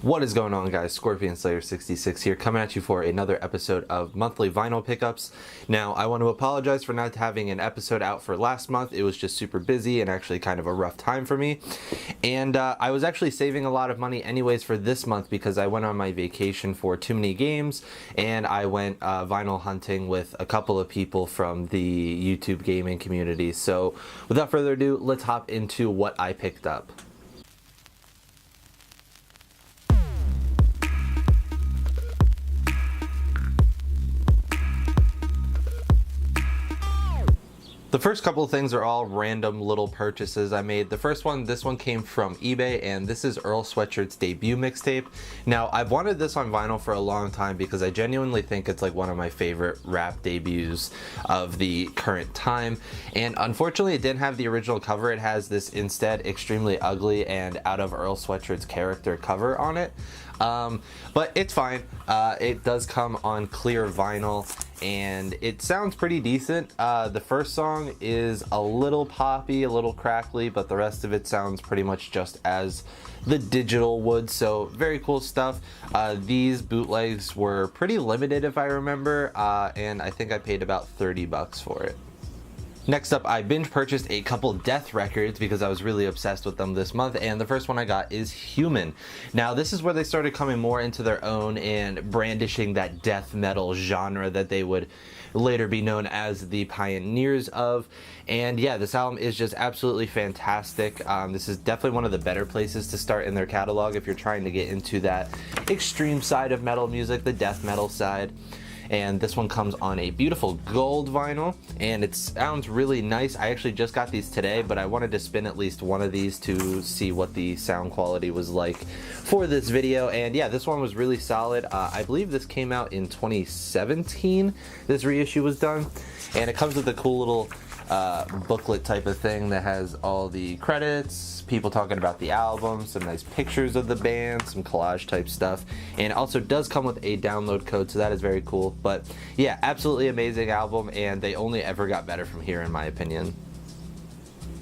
What is going on, guys? ScorpionSlayer66 here, coming at you for another episode of Monthly Vinyl Pickups. Now, I want to apologize for not having an episode out for last month. It was just super busy and actually kind of a rough time for me. And I was actually saving a lot of money anyways for this month because I went on my vacation for Too Many Games, and I went vinyl hunting with a couple of people from the YouTube gaming community. So, without further ado, let's hop into what I picked up. The first couple of things are all random little purchases I made. The first one, this one came from eBay, and this is Earl Sweatshirt's debut mixtape. Now, I've wanted this on vinyl for a long time because I genuinely think it's like one of my favorite rap debuts of the current time. And unfortunately, it didn't have the original cover. It has this instead extremely ugly and out of Earl Sweatshirt's character cover on it. But it's fine. It does come on clear vinyl, and it sounds pretty decent. The first song is a little poppy, a little crackly, but the rest of it sounds pretty much just as the digital would, so very cool stuff. These bootlegs were pretty limited if I remember, and I think I paid about 30 bucks for it. Next up, I binge purchased a couple death records because I was really obsessed with them this month, and the first one I got is Human. Now, this is where they started coming more into their own and brandishing that death metal genre that they would later be known as the pioneers of. And yeah, this album is just absolutely fantastic. This is definitely one of the better places to start in their catalog if you're trying to get into that extreme side of metal music, the death metal side. And this one comes on a beautiful gold vinyl, and it sounds really nice. I actually just got these today, but I wanted to spin at least one of these to see what the sound quality was like for this video. And yeah, this one was really solid. I believe this came out in 2017, this reissue was done, and it comes with a cool little booklet type of thing that has all the credits, people talking about the album, some nice pictures of the band, some collage type stuff, and it also does come with a download code, so that is very cool. But yeah, absolutely amazing album, and they only ever got better from here in my opinion.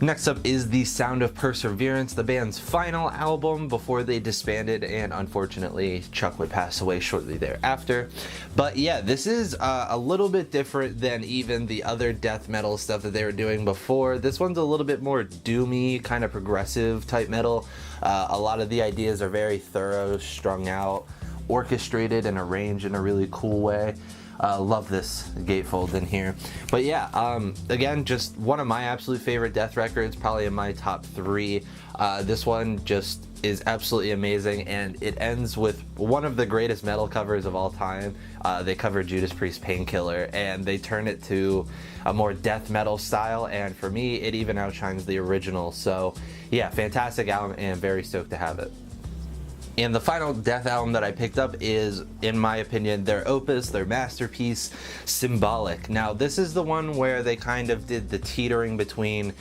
Next up is The Sound of Perseverance, the band's final album before they disbanded, and unfortunately Chuck would pass away shortly thereafter. But yeah, this is a little bit different than even the other death metal stuff that they were doing before. This one's a little bit more doomy, kind of progressive type metal. A lot of the ideas are very thorough, strung out, orchestrated and arranged in a really cool way. Love this gatefold in here. But yeah, again, just one of my absolute favorite death records, probably in my top 3. This one just is absolutely amazing, and it ends with one of the greatest metal covers of all time. They covered Judas Priest's Painkiller, and they turn it to a more death metal style, and for me, it even outshines the original. So yeah, fantastic album, and very stoked to have it. And the final death album that I picked up is, in my opinion, their opus, their masterpiece, Symbolic. Now, this is the one where they kind of did the teetering between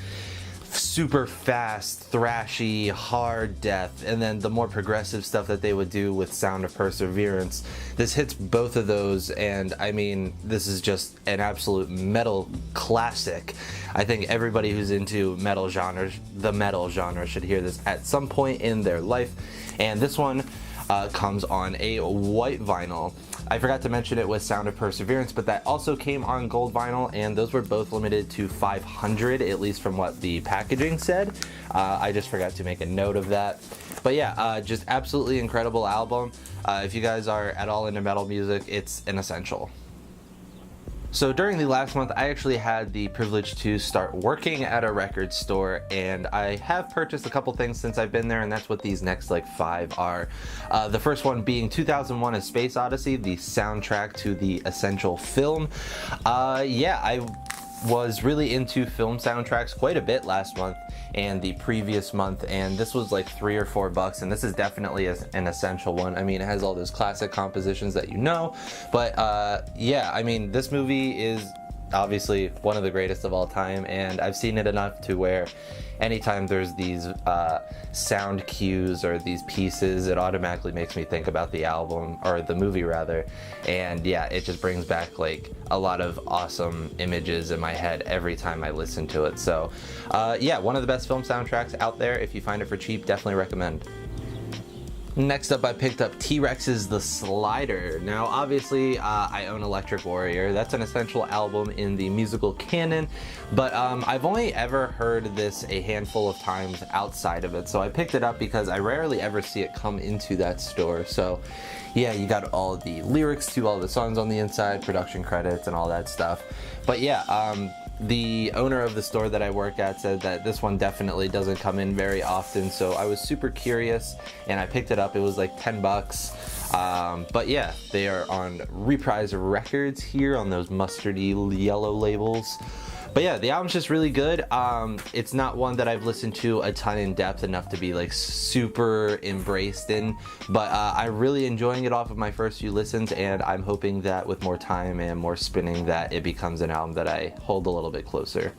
super fast, thrashy, hard death, and then the more progressive stuff that they would do with Sound of Perseverance. This hits both of those, and I mean, this is just an absolute metal classic. I think everybody who's into metal genres, the metal genre, should hear this at some point in their life. And this one comes on a white vinyl. I forgot to mention it was Sound of Perseverance, but that also came on gold vinyl, and those were both limited to 500, at least from what the packaging said. I just forgot to make a note of that. But yeah, just absolutely incredible album. If you guys are at all into metal music, it's an essential. So during the last month, I actually had the privilege to start working at a record store, and I have purchased a couple things since I've been there, and that's what these next like 5 are. The first one being 2001: A Space Odyssey, the soundtrack to the Essential film. Yeah, I was really into film soundtracks quite a bit last month and the previous month, and this was like $3 or $4, and this is definitely an essential one. I mean, it has all those classic compositions that you know, but yeah, I mean, this movie is obviously one of the greatest of all time, and I've seen it enough to where anytime there's these sound cues or these pieces, it automatically makes me think about the album, or the movie rather. And yeah, it just brings back like a lot of awesome images in my head every time I listen to it. So yeah, one of the best film soundtracks out there. If you find it for cheap, definitely recommend. Next up, I picked up T-Rex's The Slider. Now, obviously, I own Electric Warrior. That's an essential album in the musical canon, but I've only ever heard this a handful of times outside of it, so I picked it up because I rarely ever see it come into that store. So, yeah, you got all the lyrics to all the songs on the inside, production credits, and all that stuff. But yeah, the owner of the store that I work at said that this one definitely doesn't come in very often, so I was super curious and I picked it up. It was like 10 bucks. But yeah, they are on Reprise Records here on those mustardy yellow labels. But yeah, the album's just really good. It's not one that I've listened to a ton in depth enough to be like super embraced in, but I'm really enjoying it off of my first few listens, and I'm hoping that with more time and more spinning that it becomes an album that I hold a little bit closer.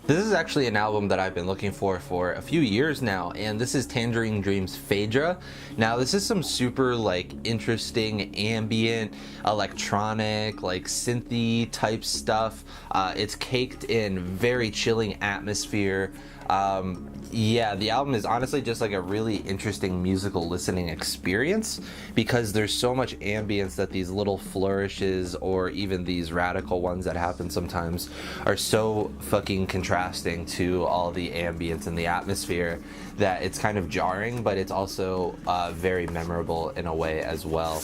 This is actually an album that I've been looking for a few years now, and this is Tangerine Dream's Phaedra. Now, this is some super like interesting ambient, electronic, like synthy type stuff. It's caked in very chilling atmosphere. Yeah, the album is honestly just like a really interesting musical listening experience because there's so much ambience that these little flourishes or even these radical ones that happen sometimes are so fucking contrasting to all the ambience and the atmosphere that it's kind of jarring, but it's also very memorable in a way as well.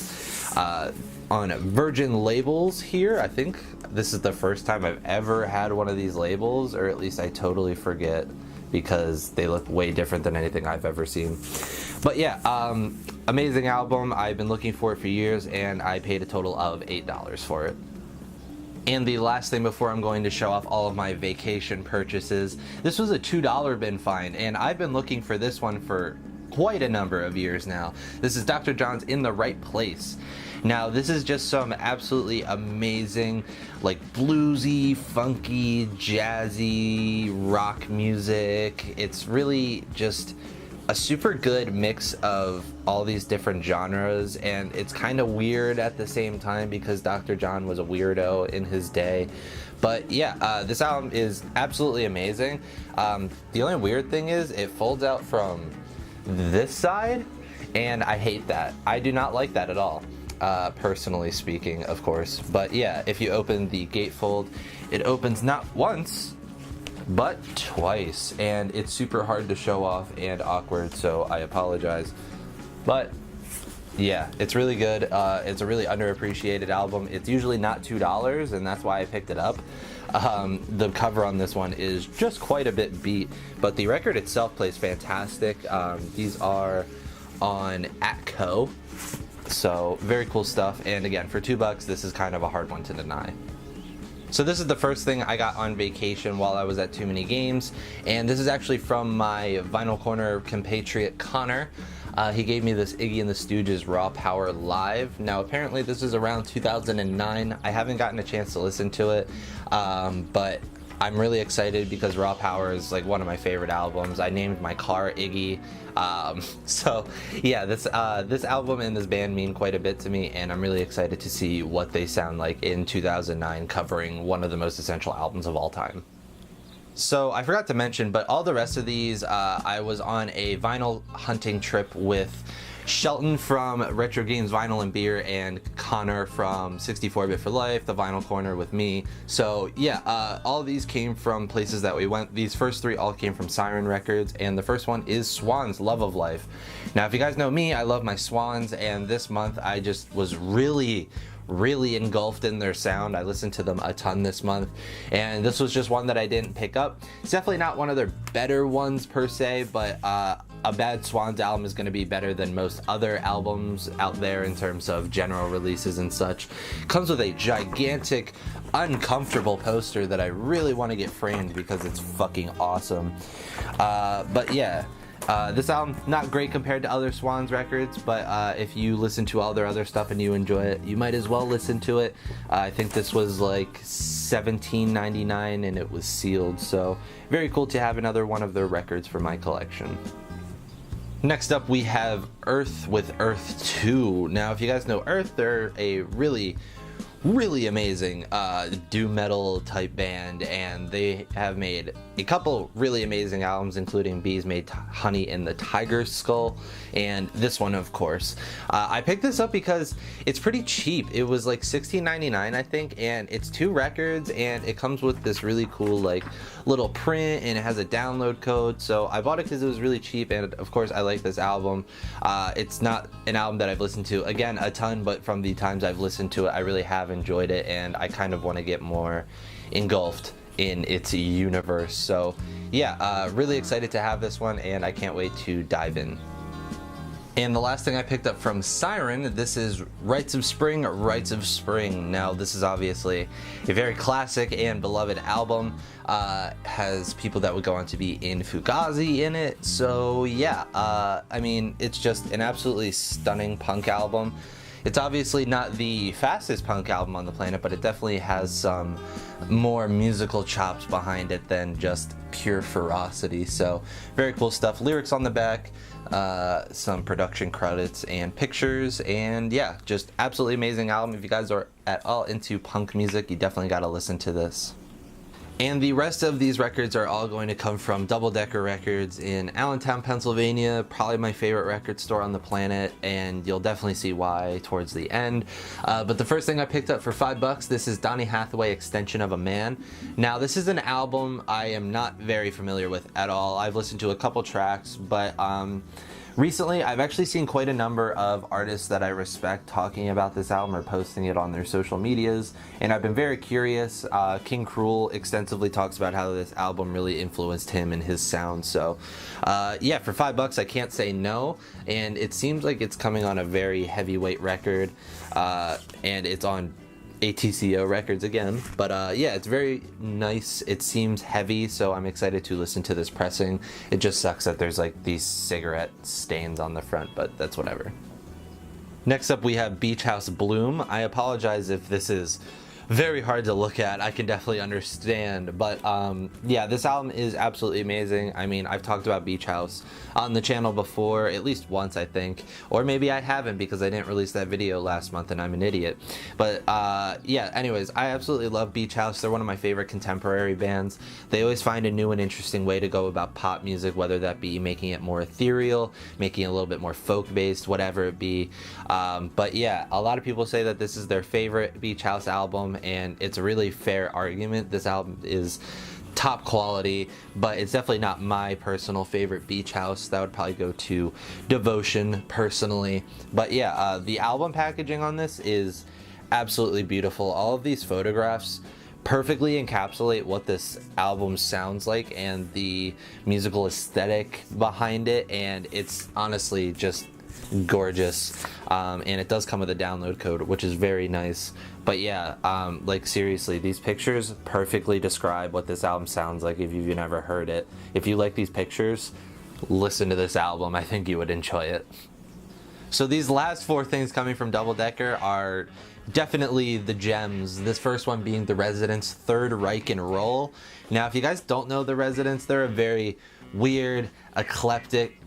On Virgin labels here, I think this is the first time I've ever had one of these labels, or at least I totally forget, because they look way different than anything I've ever seen. But yeah, amazing album. I've been looking for it for years, and I paid a total of $8 for it. And the last thing before I'm going to show off all of my vacation purchases, this was a $2 bin find, and I've been looking for this one for quite a number of years now. This is Dr. John's In the Right Place. Now, this is just some absolutely amazing, like bluesy, funky, jazzy rock music. It's really just a super good mix of all these different genres, and it's kind of weird at the same time because Dr. John was a weirdo in his day. But yeah, this album is absolutely amazing. The only weird thing is it folds out from this side, and I hate that. I do not like that at all. Personally speaking, of course. But yeah, if you open the gatefold, it opens not once, but twice, and it's super hard to show off and awkward, so I apologize. But yeah, it's really good. It's a really underappreciated album. It's usually not $2, and that's why I picked it up. The cover on this one is just quite a bit beat, but the record itself plays fantastic. These are on Atco. So very cool stuff, and again, for $2, this is kind of a hard one to deny. So this is the first thing I got on vacation while I was at Too Many Games, and this is actually from my Vinyl Corner compatriot Connor. He gave me this Iggy and the Stooges Raw Power Live. Now apparently this is around 2009. I haven't gotten a chance to listen to it, but I'm really excited because Raw Power is like one of my favorite albums. I named my car Iggy. So yeah, this album and this band mean quite a bit to me, and I'm really excited to see what they sound like in 2009 covering one of the most essential albums of all time. So I forgot to mention, but all the rest of these, I was on a vinyl hunting trip with Shelton from Retro Games Vinyl and Beer, and Connor from 64-Bit for Life, the Vinyl Corner with me. So yeah, all of these came from places that we went. These first three all came from Siren Records, and the first one is Swans, Love of Life. Now, if you guys know me, I love my Swans, and this month I just was really engulfed in their sound. I listened to them a ton this month, and this was just one that I didn't pick up. It's definitely not one of their better ones per se, but a bad Swans album is going to be better than most other albums out there in terms of general releases and such. Comes with a gigantic, uncomfortable poster that I really want to get framed because it's fucking awesome. But yeah, this album, not great compared to other Swans records, but if you listen to all their other stuff and you enjoy it, you might as well listen to it. I think this was like $17.99 and it was sealed, so very cool to have another one of their records for my collection. Next up, we have Earth with Earth 2. Now, if you guys know Earth, they're a really really amazing doom metal type band, and they have made a couple really amazing albums, including Bees Made Honey in the Tiger's Skull, and this one, of course. I picked this up because it's pretty cheap. It was like $16.99, I think, and it's 2 records, and it comes with this really cool like little print, and it has a download code. So I bought it because it was really cheap, and of course I like this album. It's not an album that I've listened to again a ton, but from the times I've listened to it, I really have enjoyed it, and I kind of want to get more engulfed in its universe. So yeah, really excited to have this one, and I can't wait to dive in. And the last thing I picked up from Siren, this is Rites of Spring, Rites of Spring. Now this is obviously a very classic and beloved album, has people that would go on to be in Fugazi in it. So yeah, I mean, it's just an absolutely stunning punk album. It's obviously not the fastest punk album on the planet, but it definitely has some more musical chops behind it than just pure ferocity. So very cool stuff. Lyrics on the back, some production credits and pictures, and yeah, just absolutely amazing album. If you guys are at all into punk music, you definitely got to listen to this. And the rest of these records are all going to come from Double Decker Records in Allentown, Pennsylvania, probably my favorite record store on the planet, and you'll definitely see why towards the end. But the first thing I picked up for $5, this is Donny Hathaway, Extension of a Man. Now this is an album I am not very familiar with at all. I've listened to a couple tracks, but recently, I've actually seen quite a number of artists that I respect talking about this album or posting it on their social medias, and I've been very curious. King Cruel extensively talks about how this album really influenced him and his sound, so yeah, for $5 I can't say no, and it seems like it's coming on a very heavyweight record, and it's on ATCO Records again, but yeah, it's very nice. It seems heavy, so I'm excited to listen to this pressing. It just sucks that there's like these cigarette stains on the front, but that's whatever. Next up we have Beach House Bloom. I apologize if this is very hard to look at. I can definitely understand, but yeah, this album is absolutely amazing. I mean, I've talked about Beach House on the channel before, at least once I think, or maybe I haven't because I didn't release that video last month and I'm an idiot. But yeah, anyways, I absolutely love Beach House. They're one of my favorite contemporary bands. They always find a new and interesting way to go about pop music, whether that be making it more ethereal, making it a little bit more folk based, whatever it be. But yeah, a lot of people say that this is their favorite Beach House album, and it's a really fair argument. This album is top quality, but it's definitely not my personal favorite Beach House. That would probably go to Devotion personally. But yeah, the album packaging on this is absolutely beautiful. All of these photographs perfectly encapsulate what this album sounds like and the musical aesthetic behind it, and it's honestly just gorgeous. And it does come with a download code, which is very nice. But yeah, like seriously, these pictures perfectly describe what this album sounds like if you've never heard it. If you like these pictures, listen to this album. I think you would enjoy it. So these last 4 things coming from Double Decker are definitely the gems. This first one being The Residents' Third Reich and Roll. Now, if you guys don't know The Residents, they're a very weird, eclectic,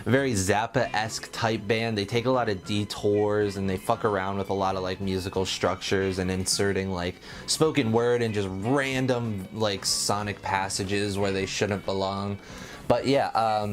very Zappa-esque type band. They take a lot of detours and they fuck around with a lot of like musical structures and inserting like spoken word and just random like sonic passages where they shouldn't belong. But yeah,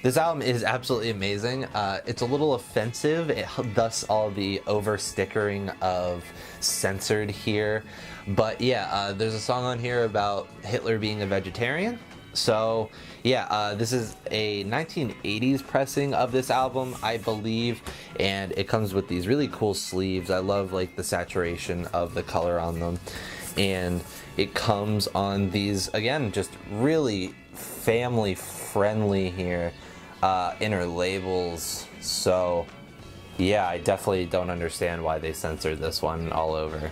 this album is absolutely amazing. It's a little offensive, thus all the over stickering of censored here. But yeah, there's a song on here about Hitler being a vegetarian. So yeah, this is a 1980s pressing of this album, I believe, and it comes with these really cool sleeves. I love like the saturation of the color on them, and it comes on these, again, just really family friendly here, inner labels. So yeah, I definitely don't understand why they censored this one all over.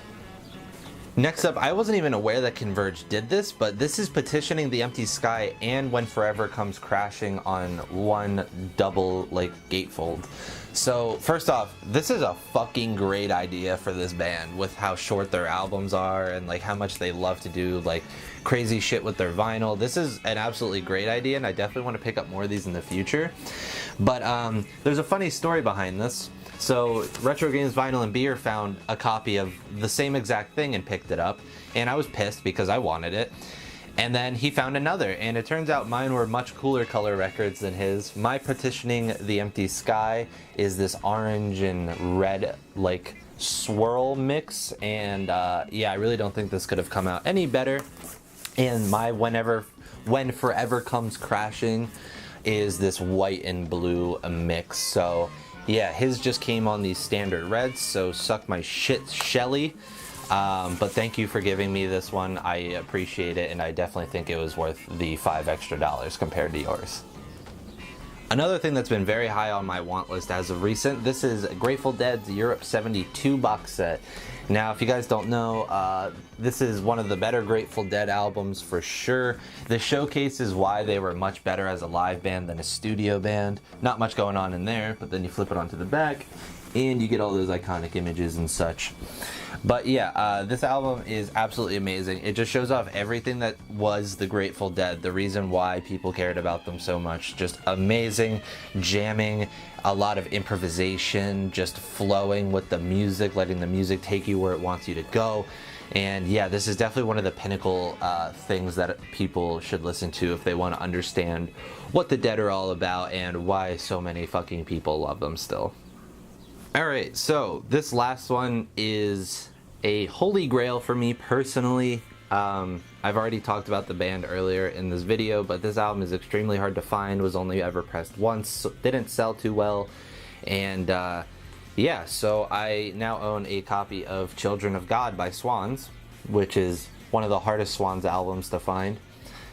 Next up, I wasn't even aware that Converge did this, but this is Petitioning the Empty Sky and When Forever Comes Crashing on one double like gatefold. So first off, this is a fucking great idea for this band with how short their albums are and like how much they love to do like crazy shit with their vinyl. This is an absolutely great idea, and I definitely want to pick up more of these in the future. But there's a funny story behind this. So Retro Games Vinyl and Beer found a copy of the same exact thing and picked it up, and I was pissed because I wanted it. And then he found another, and it turns out mine were much cooler color records than his. My Petitioning the Empty Sky is this orange and red like swirl mix, and yeah, I really don't think this could have come out any better. And my When Forever Comes Crashing is this white and blue mix. So yeah, his just came on these standard reds, so suck my shit, Shelly. But thank you for giving me this one. I appreciate it, and I definitely think it was worth the $5 extra compared to yours. Another thing that's been very high on my want list as of recent, this is Grateful Dead's Europe 72 box set. Now, if you guys don't know, this is one of the better Grateful Dead albums for sure. The showcase is why they were much better as a live band than a studio band. Not much going on in there, but then you flip it onto the back, and you get all those iconic images and such. But yeah, this album is absolutely amazing. It just shows off everything that was the Grateful Dead, the reason why people cared about them so much. Just amazing jamming, a lot of improvisation, just flowing with the music, letting the music take you where it wants you to go. And yeah, this is definitely one of the pinnacle things that people should listen to if they want to understand what the Dead are all about and why so many fucking people love them still. Alright, so this last one is a holy grail for me personally. I've already talked about the band earlier in this video, but this album is extremely hard to find, was only ever pressed once, so didn't sell too well, and yeah, so I now own a copy of Children of God by Swans, which is one of the hardest Swans albums to find.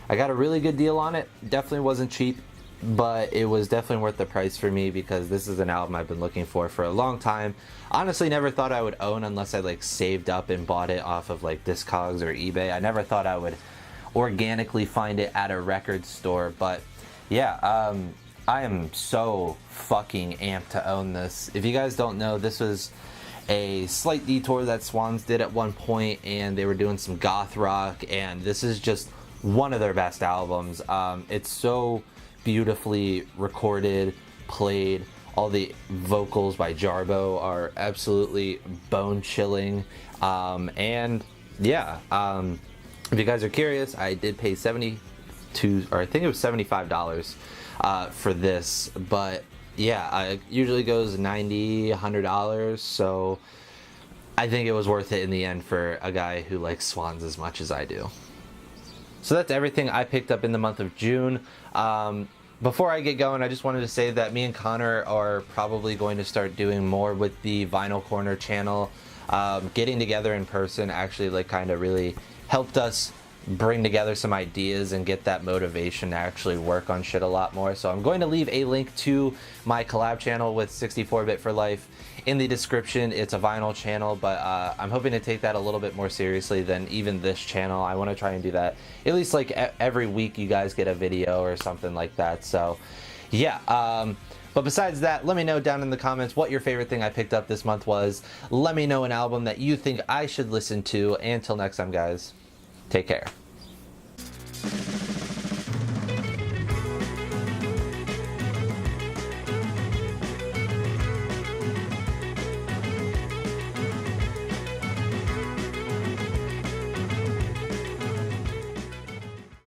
I got a really good deal on it, definitely wasn't cheap, but it was definitely worth the price for me because this is an album I've been looking for a long time. Honestly, never thought I would own unless I like saved up and bought it off of like Discogs or eBay. I never thought I would organically find it at a record store, but yeah, I am so fucking amped to own this. If you guys don't know, this was a slight detour that Swans did at one point, and they were doing some goth rock, and this is just one of their best albums. It's so beautifully recorded, played. All the vocals by Jarbo are absolutely bone-chilling. And yeah, if you guys are curious, I did pay $72, or I think it was $75 for this, but yeah, it usually goes $90, $100, so I think it was worth it in the end for a guy who likes Swans as much as I do. So that's everything I picked up in the month of June. Before I get going, I just wanted to say that me and Connor are probably going to start doing more with the Vinyl Corner channel. Getting together in person actually like kind of really helped us bring together some ideas and get that motivation to actually work on shit a lot more. So I'm going to leave a link to my collab channel with 64-Bit for Life in the description. It's a vinyl channel, but I'm hoping to take that a little bit more seriously than even this channel. I want to try and do that at least like every week you guys get a video or something like that. So yeah, but besides that, let me know down in the comments what your favorite thing I picked up this month was. Let me know an album that you think I should listen to. And until next time, guys, take care.